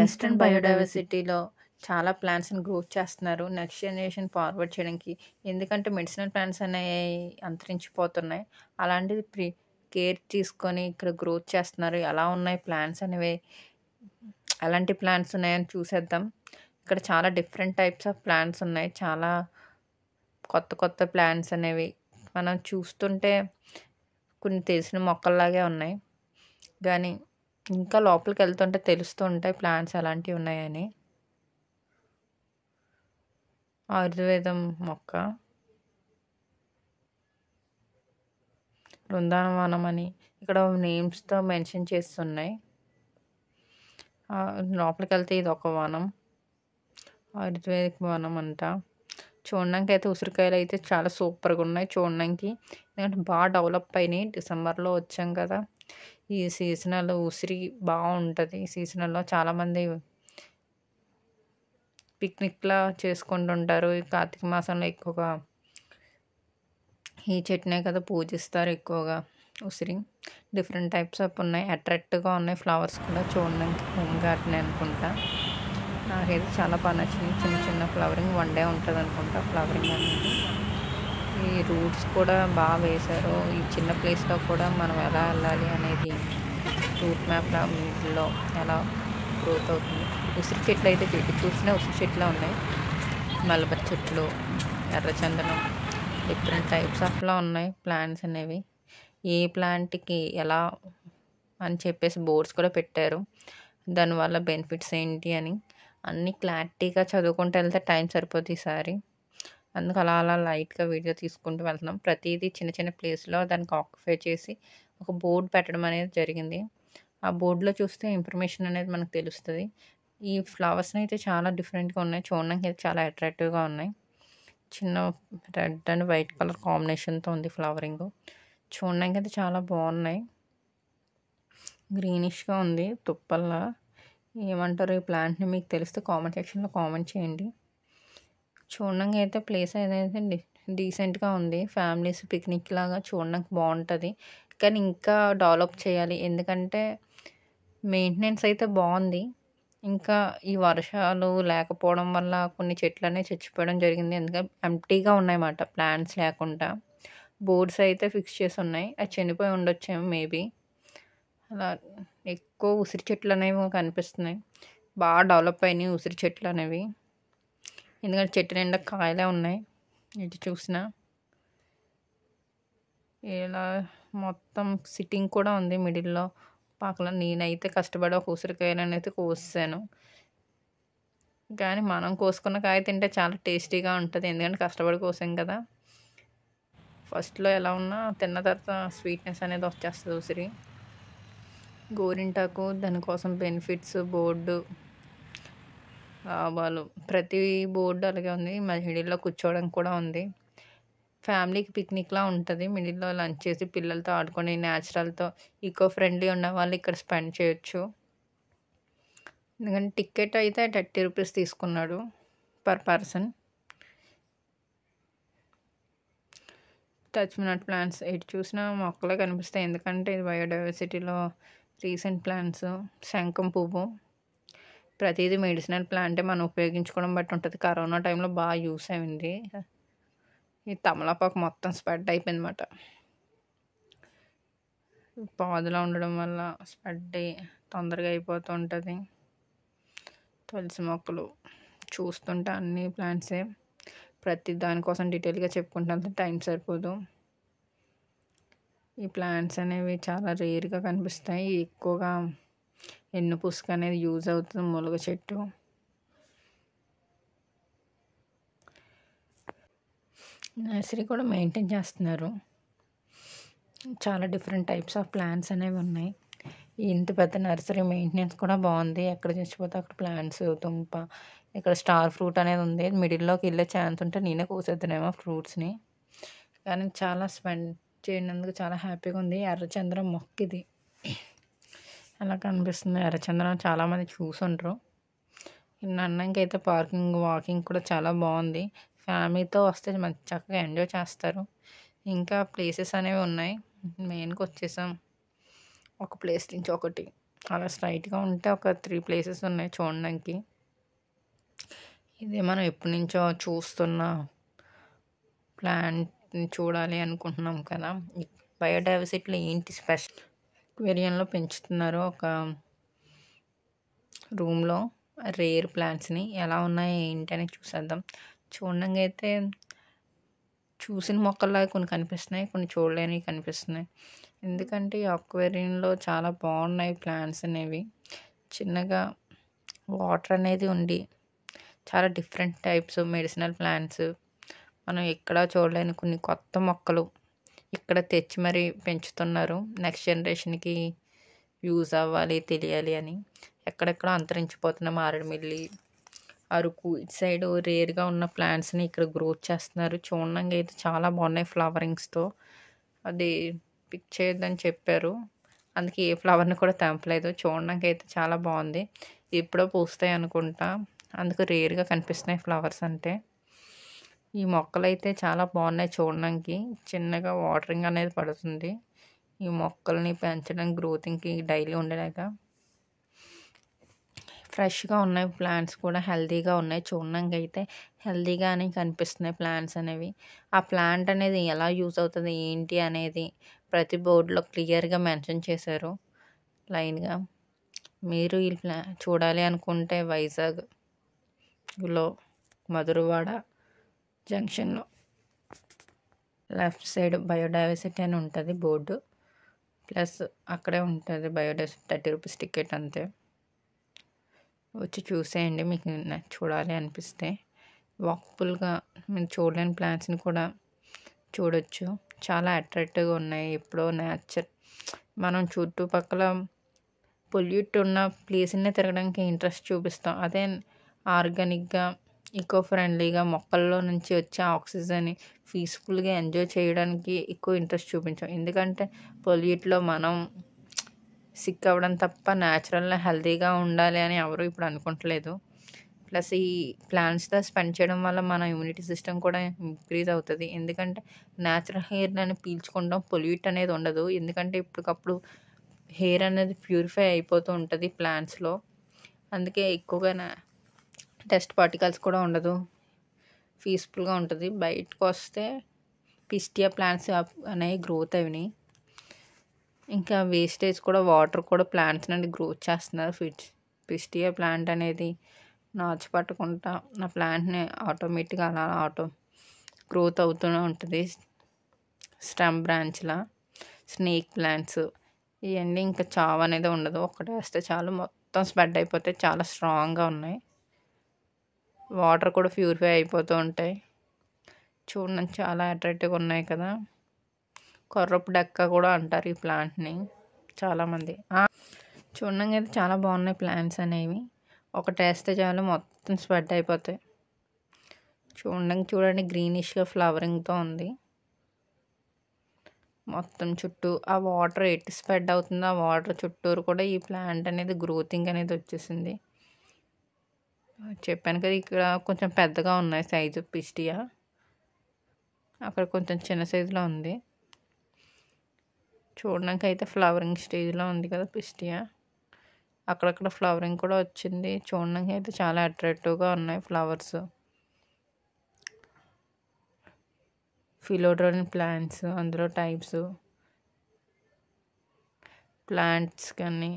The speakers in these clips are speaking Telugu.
వెస్ట్రన్ బయోడైవర్సిటీలో చాలా ప్లాంట్స్ని గ్రోత్ చేస్తున్నారు నెక్స్ట్ జనరేషన్ ఫార్వర్డ్ చేయడానికి. ఎందుకంటే మెడిసినల్ ప్లాంట్స్ అనేవి అంతరించిపోతున్నాయి. అలాంటిది కేర్ తీసుకొని ఇక్కడ గ్రోత్ చేస్తున్నారు. ఎలా ఉన్నాయి ప్లాంట్స్ అనేవి, ఎలాంటి ప్లాంట్స్ ఉన్నాయని చూసేద్దాం. ఇక్కడ చాలా డిఫరెంట్ టైప్స్ ఆఫ్ ప్లాంట్స్ ఉన్నాయి. చాలా కొత్త కొత్త ప్లాంట్స్ అనేవి మనం చూస్తుంటే కొన్ని తెలిసిన మొక్కల్లాగే ఉన్నాయి, కానీ ఇంకా లోపలికి వెళ్తుంటే తెలుస్తూ ఉంటాయి ప్లాంట్స్ ఎలాంటివి ఉన్నాయని. ఆయుర్వేదం మొక్క, బృందావనం అని ఇక్కడ నేమ్స్తో మెన్షన్ చేస్తున్నాయి. లోపలికి వెళ్తే ఇది ఒక వనం, ఆయుర్వేదిక్ వనం అంట. చూడడానికి అయితే ఉసిరికాయలు అయితే చాలా సూపర్గా ఉన్నాయి చూడడానికి. ఎందుకంటే బాగా డెవలప్ అయినాయి. డిసెంబర్లో వచ్చాం కదా, ఈ సీజనల్ ఉసిరి బాగుంటుంది. ఈ సీజనల్లో చాలామంది పిక్నిక్లా చేసుకుంటుంటారు. ఈ కార్తీక మాసంలో ఎక్కువగా ఈ చెట్టునే కదా పూజిస్తారు ఎక్కువగా. ఉసిరి డిఫరెంట్ టైప్స్ ఆఫ్ ఉన్నాయి, అట్రాక్టివ్గా ఉన్నాయి. ఫ్లవర్స్ కూడా చూడడానికి హోమ్ గార్డెన్ అనుకుంటా. నాకైతే చాలా బాగా నచ్చింది. చిన్న చిన్న ఫ్లవరింగ్ వన్ డే ఉంటుంది అనుకుంటా ఫ్లవరింగ్ అనేది. ఈ రూట్స్ కూడా బాగా వేశారు. ఈ చిన్న ప్లేస్లో కూడా మనం ఎలా వెళ్ళాలి అనేది రూట్ మ్యాప్లో మిడిల్లో ఎలా గ్రోత్ అవుతుంది. ఉసిరి చెట్లు అయితే చెట్టు చూసినా ఉసిరి చెట్లు ఉన్నాయి. మలబర్ చెట్లు, ఎర్రచందనం, డిఫరెంట్ టైప్స్ ఆఫ్లో ఉన్నాయి ప్లాంట్స్ అనేవి. ఏ ప్లాంట్కి ఎలా అని చెప్పేసి బోర్డ్స్ కూడా పెట్టారు, దానివల్ల బెనిఫిట్స్ ఏంటి అని అన్నీ క్లారిటీగా చదువుకుంటూ వెళ్తే టైం సరిపోతుంది ఈసారి. అందుకు అలా అలా లైట్గా వీడియో తీసుకుంటూ వెళ్తున్నాం. ప్రతిదీ చిన్న చిన్న ప్లేస్లో దానికి ఆక్యుపై చేసి ఒక బోర్డు పెట్టడం అనేది జరిగింది. ఆ బోర్డులో చూస్తే ఇన్ఫర్మేషన్ అనేది మనకు తెలుస్తుంది. ఈ ఫ్లవర్స్ని అయితే చాలా డిఫరెంట్గా ఉన్నాయి. చూడడానికి అయితే చాలా అట్రాక్టివ్గా ఉన్నాయి. చిన్న రెడ్ అండ్ వైట్ కలర్ కాంబినేషన్తో ఉంది ఫ్లవరింగ్. చూడడానికి అయితే చాలా బాగున్నాయి. గ్రీనిష్గా ఉంది తుప్పల్లా. ఏమంటారు ఈ ప్లాంట్ని, మీకు తెలిస్తే కామెంట్ సెక్షన్లో కామెంట్ చేయండి. చూడడానికి అయితే ప్లేస్ అయితే డీసెంట్గా ఉంది. ఫ్యామిలీస్ పిక్నిక్ లాగా చూడడానికి బాగుంటుంది, కానీ ఇంకా డెవలప్ చేయాలి. ఎందుకంటే మెయింటెనెన్స్ అయితే బాగుంది, ఇంకా ఈ వర్షాలు లేకపోవడం వల్ల కొన్ని చెట్లు అనేవి చచ్చిపోవడం జరిగింది. ఎందుకంటే ఎంప్టీగా ఉన్నాయన్నమాట, ప్లాంట్స్ లేకుండా. బోర్డ్స్ అయితే ఫిక్స్ చేసి ఉన్నాయి, అవి చనిపోయి ఉండొచ్చేమో మేబీ. అలా ఎక్కువ ఉసిరి చెట్లు అనేవి కనిపిస్తున్నాయి. బాగా డెవలప్ అయినాయి ఉసిరి చెట్లు అనేవి. ఎందుకంటే చెట్టు నిండా కాయలే ఉన్నాయి. ఇటు చూసినా ఇలా మొత్తం సిట్టింగ్ కూడా ఉంది మిడిల్లో పక్కన. నేనైతే కష్టపడి ఒక ఉసిరికాయలను అయితే కోసాను, కానీ మనం కోసుకున్న కాయ తింటే చాలా టేస్టీగా ఉంటుంది. ఎందుకంటే కష్టపడి కోసాం కదా. ఫస్ట్లో ఎలా ఉన్నా తిన్న తర్వాత స్వీట్నెస్ అనేది వచ్చేస్తుంది ఉసిరి. గోరింటాకు, దానికోసం బెనిఫిట్స్, బోర్డు, లాభాలు, ప్రతి బోర్డు అలాగే ఉంది. మిడిల్లో కూర్చోవడానికి కూడా ఉంది. ఫ్యామిలీకి పిక్నిక్లా ఉంటుంది. మిడిల్లో లంచ్ చేసి పిల్లలతో ఆడుకొని న్యాచురల్తో ఈకో ఫ్రెండ్లీ ఉన్న వాళ్ళు ఇక్కడ స్పెండ్ చేయొచ్చు. ఎందుకంటే టికెట్ అయితే 30 రూపీస్ తీసుకున్నాడు per person. Touch me not plants ఎటు చూసినా మొక్కలే కనిపిస్తాయి. ఎందుకంటే ఇది బయోడైవర్సిటీలో రీసెంట్ ప్లాంట్స్. శంఖం పువ్వు, ప్రతిదీ మెడిసినల్ ప్లాంటే మనం ఉపయోగించుకోవడం బట్టి ఉంటుంది. కరోనా టైంలో బాగా యూస్ అయింది. ఈ తమలపాకు మొత్తం స్ప్రెడ్ అయిపోయింది అన్నమాట. పాదులా ఉండడం వల్ల స్ప్రెడ్ తొందరగా అయిపోతూ ఉంటుంది. తులసి మొక్కలు చూస్తుంటే అన్ని ప్లాంట్సే. ప్రతి దానికోసం డీటెయిల్గా చెప్పుకుంటే టైం సరిపోదు. ఈ ప్లాంట్స్ అనేవి చాలా రేర్గా కనిపిస్తాయి. ఎక్కువగా ఎన్ను పుష్క అనేది యూజ్ అవుతుంది, ములగ చెట్టు. నర్సరీ కూడా మెయింటైన్ చేస్తున్నారు. చాలా డిఫరెంట్ టైప్స్ ఆఫ్ ప్లాంట్స్ అనేవి ఉన్నాయి. ఇంత పెద్ద నర్సరీ మెయింటెనెన్స్ కూడా బాగుంది. ఎక్కడ చచ్చిపోతే అక్కడ ప్లాంట్స్, దుంప. ఇక్కడ స్టార్ ఫ్రూట్ అనేది ఉంది. మిడిల్లోకి వెళ్ళే ఛాన్స్ ఉంటే నేనే కోసేద్దానేమో ఫ్రూట్స్ని, కానీ చాలా స్పెండ్ చేయనందుకు చాలా హ్యాపీగా ఉంది. ఎర్రచంద్రం మొక్క ఇది ఎలా కనిపిస్తుంది. ఎర్రచంద్రం చాలామంది చూసుంటారు. నన్నంకైతే పార్కింగ్, వాకింగ్ కూడా చాలా బాగుంది. ఫ్యామిలీతో వస్తే మంచి చక్కగా ఎంజాయ్ చేస్తారు. ఇంకా ప్లేసెస్ అనేవి ఉన్నాయి. మెయిన్కి వచ్చేసాం ఒక ప్లేస్ నుంచి ఒకటి. అలా స్ట్రైట్‌గా ఉంటే ఒక 3 ప్లేసెస్ ఉన్నాయి చూడడానికి. ఇదే మనం ఎప్పటినుంచో చూస్తున్న ప్లాంట్‌ని చూడాలి అనుకుంటున్నాం కదా! ఈ బయోడైవర్సిటీలో ఏంటి స్పెషల్? అక్వేరియంలో పెంచుతున్నారు ఒక రూమ్‌లో రేర్ ప్లాంట్స్‌ని. ఎలా ఉన్నాయి ఏంటి అని చూసేద్దాం. చూడంగా అయితే చూసిన మొక్కల్లాగా కొన్ని కనిపిస్తున్నాయి. కొన్ని చూడలేనివి కనిపిస్తున్నాయి. ఎందుకంటే ఈ అక్వేరియంలో చాలా బాగున్నాయి ప్లాంట్స్ అనేవి. చిన్నగా వాటర్ అనేది ఉండి చాలా డిఫరెంట్ టైప్స్ మెడిసినల్ ప్లాంట్స్, మనం ఎక్కడ చూడలేని కొన్ని కొత్త మొక్కలు ఇక్కడ తెచ్చి మరీ పెంచుతున్నారు. నెక్స్ట్ జనరేషన్‌కి యూజ్ అవ్వాలి, తెలియాలి అని. ఎక్కడెక్కడో అంతరించిపోతున్న మారేడుమిల్లి, అరకు ఇటు సైడు రేర్‌గా ఉన్న ప్లాంట్స్‌ని ఇక్కడ గ్రోత్ చేస్తున్నారు. చూడడానికి అయితే చాలా బాగున్నాయి ఫ్లవరింగ్స్‌తో. అది పిక్ చేయొద్దని చెప్పారు. అందుకే ఏ ఫ్లవర్‌ని కూడా తెంపలేదు. చూడడానికి అయితే చాలా బాగుంది. ఎప్పుడో పూస్తాయి అనుకుంటా. అందుకు రేర్‌గా కనిపిస్తున్నాయి ఫ్లవర్స్ అంటే. ఈ మొక్కలైతే చాలా బాగున్నాయి చూడడానికి. చిన్నగా వాటరింగ్ అనేది పడుతుంది. ఈ మొక్కల్ని పెంచడానికి గ్రోతింగ్‌కి డైలీ ఉండలేక. ఫ్రెష్‌గా ఉన్నాయి ప్లాంట్స్ కూడా హెల్తీగా ఉన్నాయి. చూడడానికి అయితే హెల్తీగానే కనిపిస్తున్నాయి ప్లాంట్స్ అనేవి. ఆ ప్లాంట్ అనేది ఎలా యూజ్ అవుతది ఏంటి అనేది ప్రతి బోర్డ్‌లో క్లియర్‌గా మెన్షన్ చేశారు లైన్‌గా. మీరు ఈ చూడాలి అనుకుంటే వైజాగ్‌లో మధురవాడ జంక్షన్‌లో లెఫ్ట్ సైడ్ బయోడైవర్సిటీ అని ఉంటుంది బోర్డు. ప్లస్ అక్కడే ఉంటుంది బయోడైవర్సిటీ 30 రూపీస్ టికెట్ అంతే. వచ్చి చూసేయండి మీకు చూడాలి అనిపిస్తే. వాకబుల్‌గా మీరు చూడలేని ప్లాంట్స్‌ని కూడా చూడొచ్చు. చాలా అట్రాక్టివ్‌గా ఉన్నాయి. ఎప్పుడో మనం చుట్టుపక్కల పొల్యూట్ ఉన్న ప్లేస్‌నే తిరగడానికి ఇంట్రెస్ట్ చూపిస్తాం. అదే ఆర్గానిక్‌గా, ఈకో ఫ్రెండ్లీగా మొక్కల్లో నుంచి వచ్చే ఆక్సిజన్ని పీస్‌ఫుల్‌గా ఎంజాయ్ చేయడానికి ఎక్కువ ఇంట్రెస్ట్ చూపించాం. ఎందుకంటే పొల్యూట్‌లో మనం సిక్ అవ్వడం తప్ప న్యాచురల్‌గా హెల్తీగా ఉండాలి అని ఎవరు ఇప్పుడు అనుకుంటలేదు. ప్లస్ ఈ ప్లాంట్స్‌తో స్పెండ్ చేయడం వల్ల మన ఇమ్యూనిటీ సిస్టమ్ కూడా ఇంక్రీజ్ అవుతది. ఎందుకంటే న్యాచురల్ ఎయిర్‌ని పీల్చుకుంటాం. పొల్యూట్ అనేది ఉండదు. ఎందుకంటే ఇప్పటికప్పుడు ఎయిర్ అనేది ప్యూరిఫై అయిపోతూ ఉంటుంది ప్లాంట్స్‌లో. అందుకే ఎక్కువగా డస్ట్ పార్టికల్స్ కూడా ఉండదు. పీస్‌ఫుల్‌గా ఉంటుంది. బయటకొస్తే పిస్టియా ప్లాంట్స్ అనేవి గ్రోత్ అయినాయి. ఇంకా వేస్టేజ్ కూడా వాటర్ కూడా ప్లాంట్స్ నుండి గ్రోత్ చేస్తున్నారు. పిస్టియా ప్లాంట్ అనేది నాచు పట్టకుండా ఆ ప్లాంట్‌ని ఆటోమేటిక్‌గా అలా గ్రోత్ అవుతూనే ఉంటుంది. స్టెమ్ బ్రాంచ్‌లా. స్నేక్ ప్లాంట్స్ ఇవన్నీ ఇంకా చావు అనేది ఉండదు. ఒకటేస్తే చాలు మొత్తం స్ప్రెడ్ అయిపోతాయి. చాలా స్ట్రాంగ్‌గా ఉన్నాయి. వాటర్ కూడా ప్యూరిఫై అయిపోతూ ఉంటాయి. చూడడానికి చాలా అట్రాక్టివ్‌గా ఉన్నాయి కదా! కొర్రపు డెక్క కూడా అంటారు ఈ ప్లాంట్‌ని చాలామంది. చూడడానికి అయితే చాలా బాగున్నాయి ప్లాంట్స్ అనేవి. ఒకటేస్తే చాలు మొత్తం స్ప్రెడ్ అయిపోతాయి. చూడండి గ్రీనిష్‌గా ఫ్లవరింగ్‌తో ఉంది. మొత్తం చుట్టూ ఆ వాటర్ ఎటు స్ప్రెడ్ అవుతుందో ఆ వాటర్ చుట్టూరు కూడా ఈ ప్లాంట్ అనేది గ్రోతింగ్ అనేది వచ్చేసింది. చెప్పాను కదా ఇక్కడ కొంచెం పెద్దగా ఉన్నాయి సైజు పిస్టియా. అక్కడ కొంచెం చిన్న సైజులో ఉంది. చూడడానికి అయితే ఫ్లవరింగ్ స్టేజ్లో ఉంది కదా పిస్టియా. అక్కడక్కడ ఫ్లవరింగ్ కూడా వచ్చింది. చూడడానికి అయితే చాలా అట్రాక్టివ్‌గా ఉన్నాయి ఫ్లవర్స్. ఫిలోడోరన్ ప్లాంట్స్ అందులో టైప్స్ ప్లాంట్స్ కానీ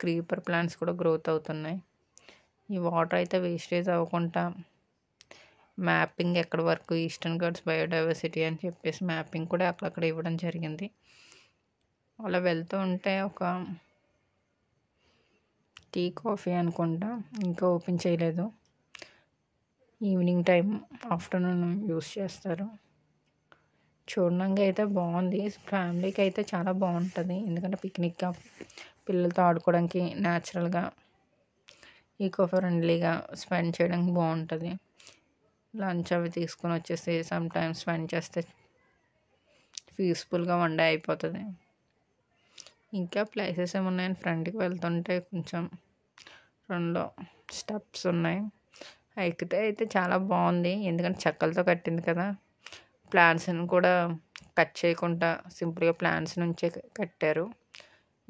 క్రీపర్ ప్లాంట్స్ కూడా గ్రోత్ అవుతున్నాయి. ఈ వాటర్ అయితే వేస్టేజ్ అవ్వకుండా మ్యాపింగ్ ఎక్కడి వరకు ఈస్టర్న్ ఘాట్స్ బయోడైవర్సిటీ అని చెప్పేసి మ్యాపింగ్ కూడా అక్కడక్కడ ఇవ్వడం జరిగింది. అలా వెళ్తూ ఉంటే ఒక టీ కాఫీ అనుకుంటా ఇంకా ఓపెన్ చేయలేదు. ఈవినింగ్ టైం ఆఫ్టర్నూన్ యూస్ చేస్తారు. చూడడానికి అయితే బాగుంది. ఫ్యామిలీకి అయితే చాలా బాగుంటుంది. ఎందుకంటే పిక్నిక్గా పిల్లలతో ఆడుకోవడానికి న్యాచురల్గా ఈకో ఫ్రెండ్లీగా స్పెండ్ చేయడానికి బాగుంటుంది. లంచ్ అవి తీసుకొని వచ్చేసి సమ్ టైమ్స్ స్పెండ్ చేస్తే పీస్ఫుల్గా వన్ డే అయిపోతుంది. ఇంకా ప్లేసెస్ ఏమున్నాయని ఫ్రంట్కి వెళ్తుంటే కొంచెం 2 స్టెప్స్ ఉన్నాయి. ఎక్కితే అయితే చాలా బాగుంది. ఎందుకంటే చెక్కలతో కట్టింది కదా! ప్లాంట్స్‌ని కూడా కట్ చేయకుండా సింపుల్‌గా ప్లాంట్స్ నుంచే కట్టారు.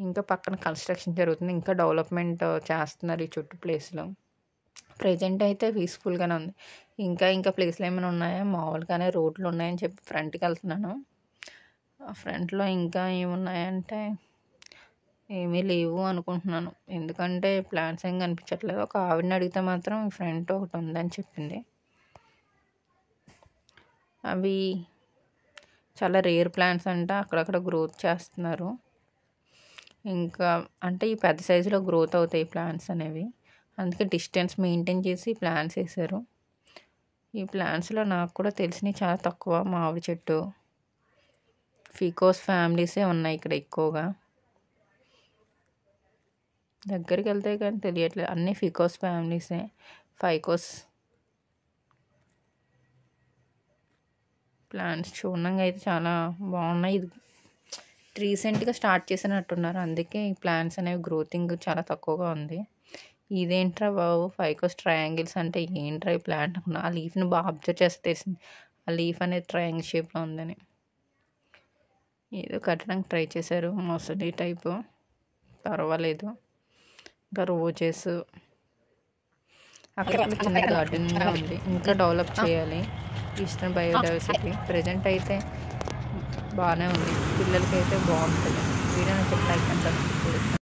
ఇంకా పక్కన కన్స్ట్రక్షన్ జరుగుతుంది. ఇంకా డెవలప్మెంట్ చేస్తున్నారు ఈ చుట్టూ ప్లేస్లో. ప్రజెంట్ అయితే పీస్ఫుల్గానే ఉంది. ఇంకా ప్లేస్లు ఏమైనా ఉన్నాయా, మామూలుగానే రోడ్లు ఉన్నాయని చెప్పి ఫ్రంట్కి వెళ్తున్నాను. ఫ్రంట్లో ఇంకా ఏమున్నాయంటే ఏమీ లేవు అనుకుంటున్నాను. ఎందుకంటే ప్లాన్స్ ఏం కనిపించట్లేదు. ఒక ఆవిడని అడిగితే మాత్రం ఫ్రంట్ ఒకటి ఉందని చెప్పింది. అవి చాలా రేర్ ప్లాంట్స్ అంట, అక్కడక్కడ గ్రోత్ చేస్తున్నారు. ఇంకా అంటే ఈ పెద్ద సైజులో గ్రోత్ అవుతాయి ప్లాంట్స్ అనేవి. అందుకే డిస్టెన్స్ మెయింటైన్ చేసి ప్లాంట్స్ వేశారు. ఈ ప్లాంట్స్లో నాకు కూడా తెలిసినవి చాలా తక్కువ. మామిడి చెట్టు, ఫికోస్ ఫ్యామిలీసే ఉన్నాయి ఇక్కడ ఎక్కువగా. దగ్గరికి వెళ్తే కానీ తెలియట్లేదు, అన్నీ ఫికోస్ ఫ్యామిలీసే. ఫైకోస్ ప్లాంట్స్ చూడంగా అయితే చాలా బాగున్నాయి. ఇది రీసెంట్గా స్టార్ట్ చేసినట్టున్నారు, అందుకే ఈ ప్లాంట్స్ అనేవి గ్రోతింగ్ చాలా తక్కువగా ఉంది. ఇదేంట్రా బాబు ఫైకోస్ ట్రయాంగిల్స్ అంటే ఏంట్రా ఈ ప్లాంట్ అనుకున్నా. ఆ లీఫ్ని బాగా అబ్జర్వ్ చేస్తే తెలిసింది ఆ లీఫ్ అనేది ట్రయాంగిల్ షేప్లో ఉందని. ఏదో కట్టడానికి ట్రై చేశారు, మొసలి టైపు, పర్వాలేదు. ఇంకా రోజెస్, అక్కడ చిన్న గార్డెన్గా ఉంది. ఇంకా డెవలప్ చేయాలి ఈస్టర్న్ బయోడైవర్సిటీ. ప్రజెంట్ అయితే బాగానే ఉంది, పిల్లలకైతే బాగుంటుంది. వీడియో నచ్చితే లైక్ అండ్ సబ్స్క్రైబ్.